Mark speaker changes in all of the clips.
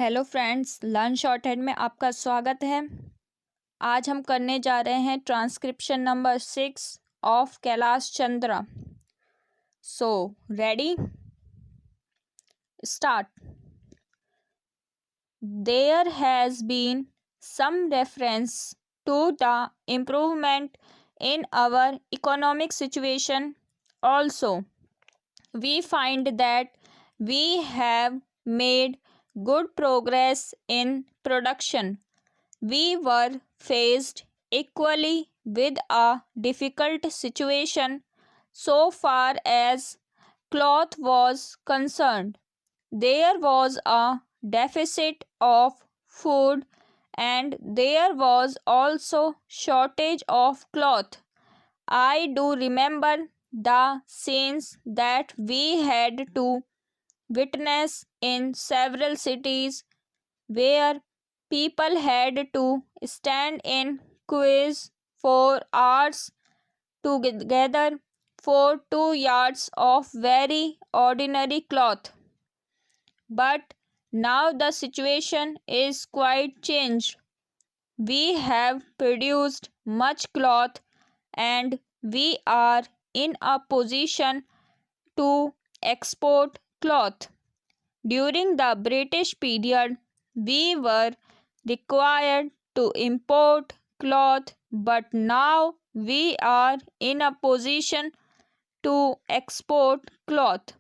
Speaker 1: Hello friends, learn shorthand में आपका स्वागत है। आज हम करने जा रहे हैं transcription number 6 of Kailash Chandra. So ready, start. There has been some reference to the improvement in our economic situation. Also, we find that we have made good progress in production. We were faced equally with a difficult situation so far as cloth was concerned. There was a deficit of food and there was also shortage of cloth. I do remember the scenes that we had to witness in several cities where people had to stand in queues for hours to gather for 2 yards of very ordinary cloth. But now the situation is quite changed. We have produced much cloth and we are in a position to export cloth. During the British period, we were required to import cloth, but now we are in a position to export cloth.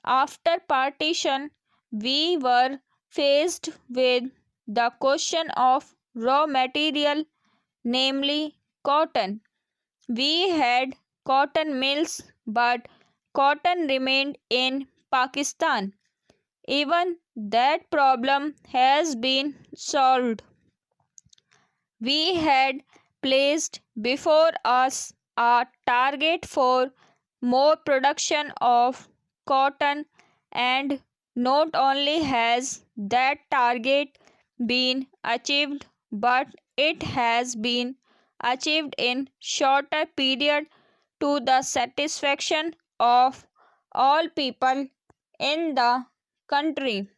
Speaker 1: After partition, we were faced with the question of raw material, namely cotton. We had cotton mills, but cotton remained in Pakistan. Even that problem has been solved. We had placed before us a target for more production of cotton, and not only has that target been achieved, but it has been achieved in shorter period to the satisfaction of all people in the country.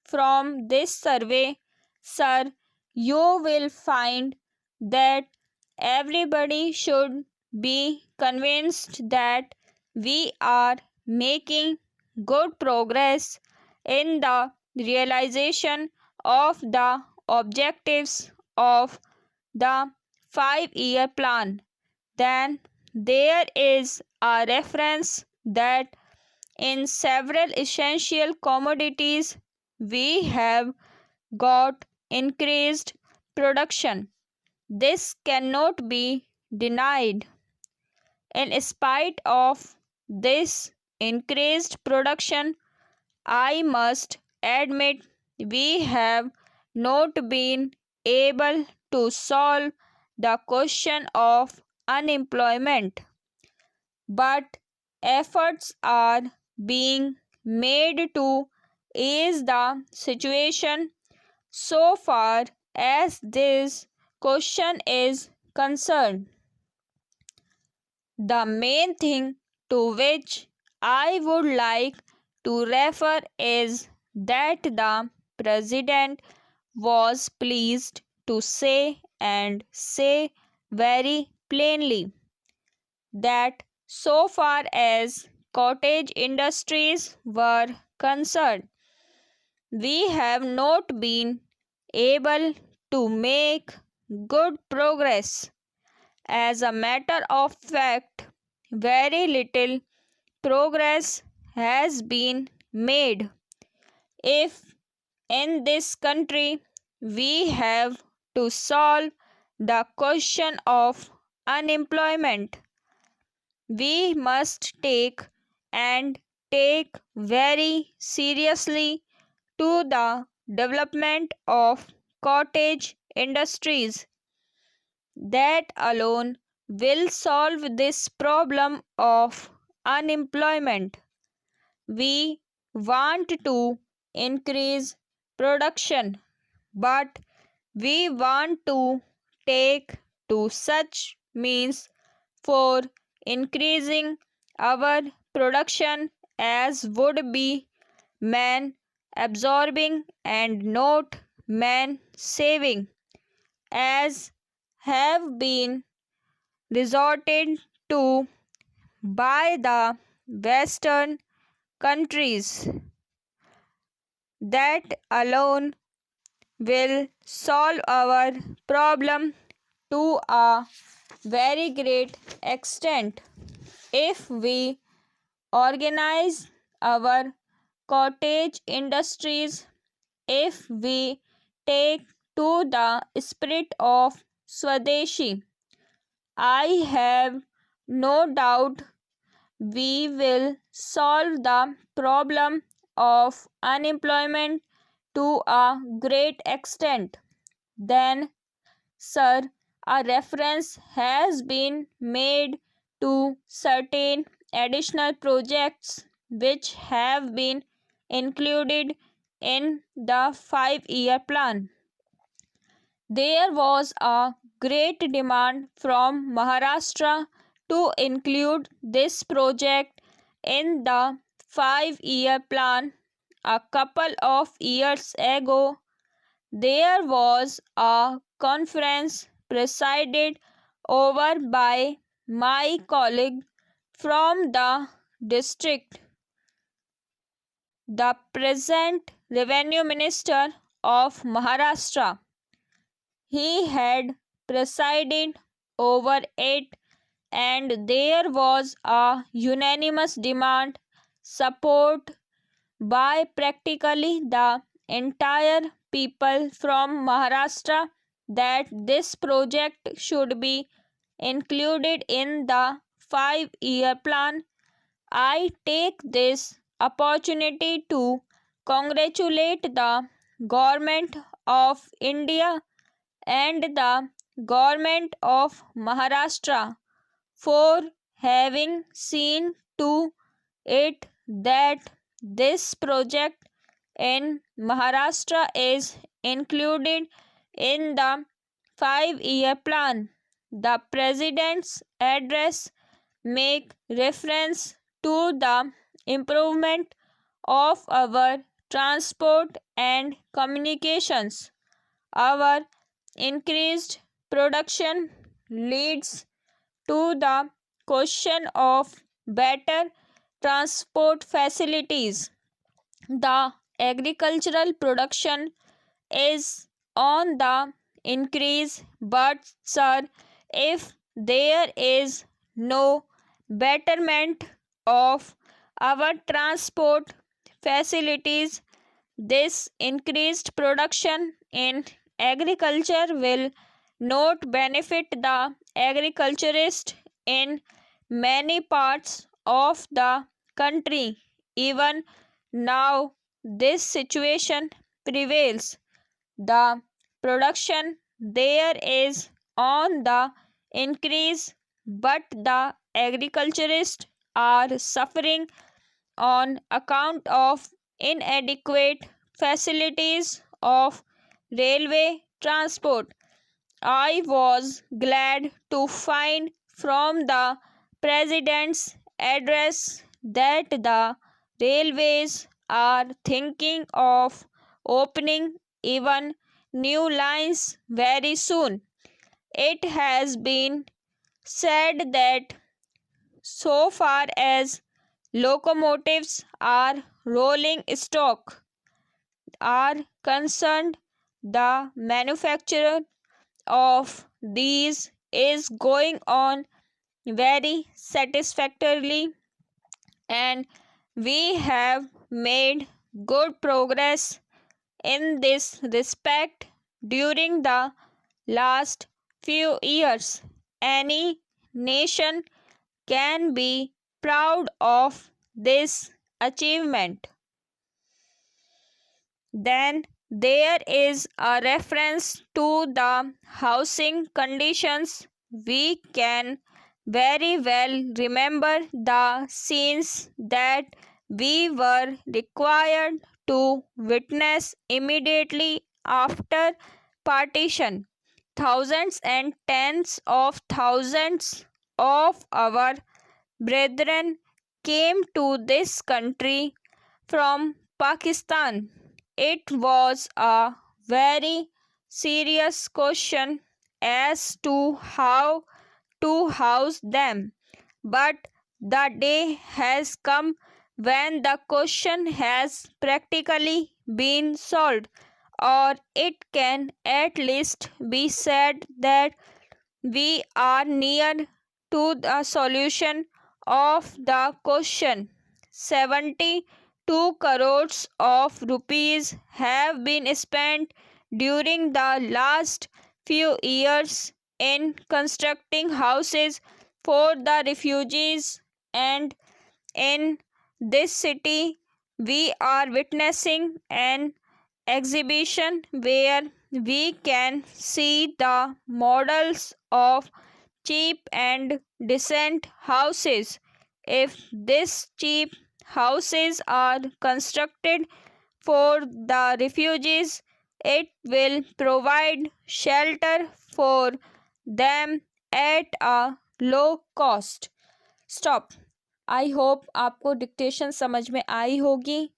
Speaker 1: From this survey, sir, you will find that everybody should be convinced that we are making good progress in the realization of the objectives of the 5-year plan. Then there is a reference that in several essential commodities we have got increased production. This cannot be denied. In spite of this increased production, I must admit we have not been able to solve the question of unemployment. But efforts are being made to ease the situation so far as this question is concerned. The main thing to which I would like to refer is that the President was pleased to say and say very plainly that so far as cottage industries were concerned, we have not been able to make good progress. As a matter of fact, very little progress has been made. If in this country we have to solve the question of unemployment, we must take very seriously to the development of cottage industries. That alone will solve this problem of unemployment. We want to increase production, but we want to take to such means for increasing our production as would be man absorbing and not man saving, as have been resorted to by the Western countries. That alone will solve our problem to a very great extent if we organize our cottage industries, if we take to the spirit of Swadeshi. I have no doubt we will solve the problem of unemployment to a great extent. Then, sir, a reference has been made to certain additional projects which have been included in the 5-year plan. There was a great demand from Maharashtra to include this project in the 5-year plan. A couple of years ago, there was a conference presided over by my colleague from the district, the present Revenue Minister of Maharashtra. He had presided over it, and there was a unanimous demand, support by practically the entire people from Maharashtra, that this project should be included in the 5-year plan. I take this opportunity to congratulate the Government of India and the Government of Maharashtra for having seen to it that this project in Maharashtra is included in the 5-year plan. The President's address make reference to the improvement of our transport and communications. Our increased production leads to the question of better transport facilities. The agricultural production is on the increase, but sir, if there is no betterment of our transport facilities, this increased production in agriculture will not benefit the agriculturist in many parts of the country. Even now, this situation prevails. The production there is on the increase, but the agriculturists are suffering on account of inadequate facilities of railway transport. I was glad to find from the President's address that the railways are thinking of opening even new lines very soon. It has been said that so far as locomotives are rolling stock are concerned, the manufacture of these is going on very satisfactorily, and we have made good progress in this respect during the last few years. Any nation can be proud of this achievement. Then there is a reference to the housing conditions. We can very well remember the scenes that we were required to witness immediately after partition. Thousands and tens of thousands of our brethren came to this country from Pakistan. it was a very serious question as to how to house them. But the day has come when the question has practically been solved, or it can at least be said that we are near to the solution of the question. 72 crores of rupees have been spent during the last few years in constructing houses for the refugees, and in this city we are witnessing an exhibition where we can see the models of cheap and decent houses. If these cheap houses are constructed for the refugees, it will provide shelter for them at a low cost. Stop. I hope आपको dictation समझ में आई होगी.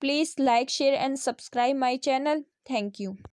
Speaker 1: Please like share and subscribe my channel. Thank you.